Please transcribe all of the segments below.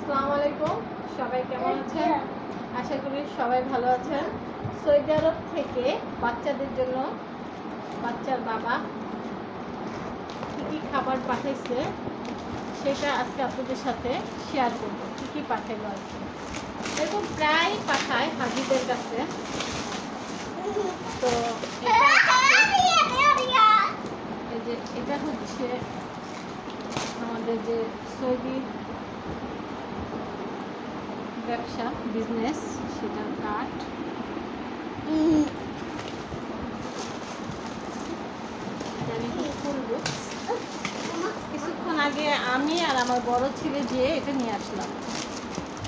আসসালামু আলাইকুম, সবাই কেমন আছেন? আশা করি সবাই ভালো আছেন। সৌদি আরব থেকে বাচ্চাদের জন্য বাচ্চার বাবা কী কী খাবার পাঠাইছে সেটা আজকে আপনাদের সাথে শেয়ার করব। কী কী পাঠাইলো আর কি, এরকম প্রায় পাঠায় হাজিদের কাছে। তো এই যে এটা হচ্ছে আমাদের যে সৌদি ব্যবসা বিজনেস, সেটার কার্ড। কিছুক্ষণ আগে আমি আর আমার বড় ছেলে যেয়ে এটা নিয়ে আসলাম।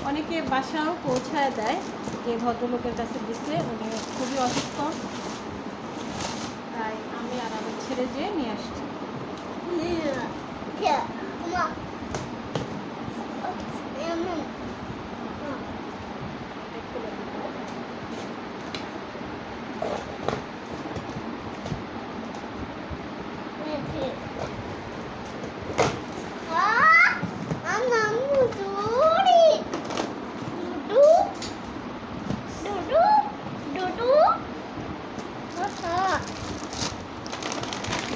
অনেকে বাসাও পৌঁছায় দেয়, যে ভদ্রলোকের কাছে দিচ্ছে, উনি খুবই অসুস্থ, তাই আমি আর আমার ছেলে যেয়ে নিয়ে আসছি।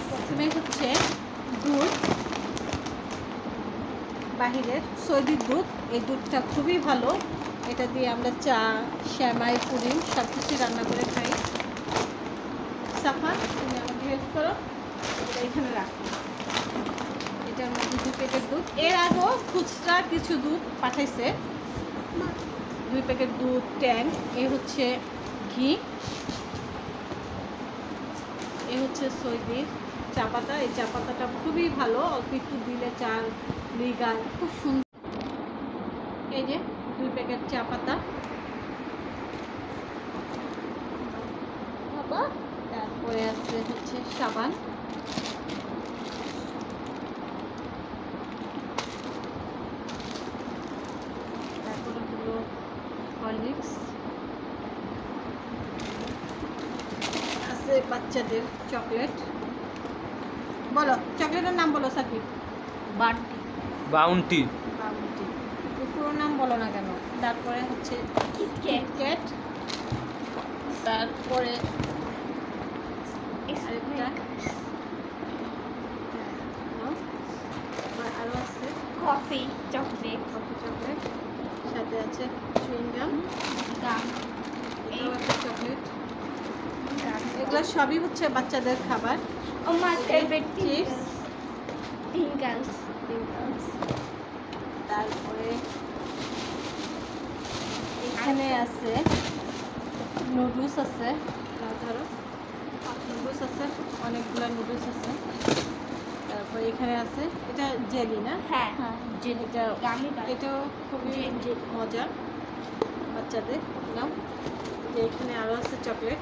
প্রথমে হচ্ছে দুধ, বাহিরের সৌদির দুধ। এই দুধটা খুবই ভালো, এটা দিয়ে আমরা চা, শ্যামাই, পুডিং সব কিছুই রান্না করে খাই। সাফা, তুমি আমাকে হেল্প করো, এটা এখানে রাখো। এটার মধ্যে 2 প্যাকেট দুধ। এর আগেও খুচরা কিছু দুধ পাঠাইছে, 2 প্যাকেট দুধ, ট্যাঙ্ক। এ হচ্ছে ঘি, এ হচ্ছে সৌদির চা পাতা। এই চা পাতাটা খুবই ভালো, অল্প একটু দিলে চার লিগার খুব সুন্দর। এই যে 2 প্যাকেট চা পাতা। তারপরে আছে হচ্ছে সাবান, তারপরে হলো হরলিক্স, আছে বাচ্চাদের চকলেট। বলো চকলেটের নাম বলো সাকিব। বাউন্টি। বাউন্টি, পুরো নাম বলো না কেন। তারপরে হচ্ছে কিটক্যাট, তারপরে আরও আছে কফি চকলেট, সাথে আছে চুইংগাম, চকলেট। এগুলো সবই হচ্ছে বাচ্চাদের খাবার। আমার ফেভারিট চিপস, টিঙ্কলস। তারপরে এখানে আছে নুডলস আছে, ধরো নুডলস আছে, অনেকগুলো নুডলস আছে। তারপরে এখানে আছে, এটা জেলি না? হ্যাঁ, এটাও খুবই মজা বাচ্চাদের। নাও, যে এখানে আরও আছে চকলেট।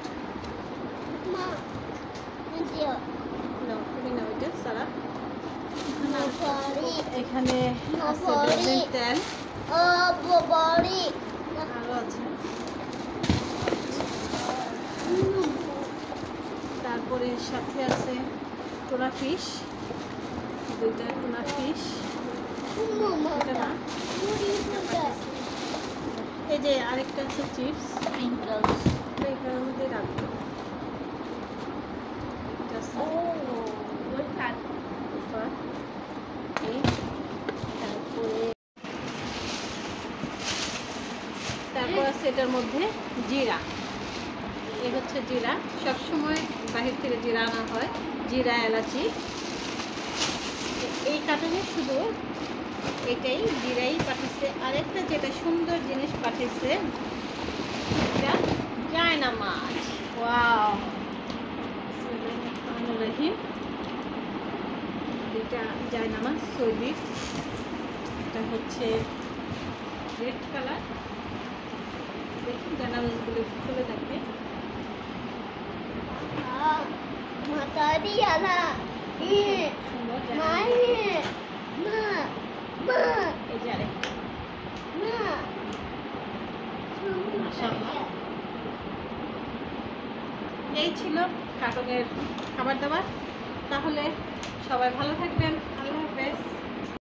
নাও, তুমি নাও এটা সারা। এখানে আছে বেগুনের তেল, আরও আছে। তারপরে সাথে আছে টুনা ফিশ, 2টা টুনা ফিশ। এই যে আরেকটা আছে চিপস, এটার মধ্যে রাখবো। তারপর আছে এটার মধ্যে জিরা। এই হচ্ছে জিরা, সবসময় বাহির থেকে জিরা আনা হয়, জিরা, এলাচি। এই কার্টুনে শুধু এটাই জিরাই পাঠিয়েছে। আরেকটা যেটা সুন্দর জিনিস পাঠিয়েছে, এটা চায়না মাছ। ওয়াও, এটা চায়না মাছ সৌদি। এটা হচ্ছে রেড কালার, দেখি চায়না মাছগুলো খুলে থাকে। এই ছিল কার্টুনের খাবার দাবার। তাহলে সবাই ভালো থাকবেন,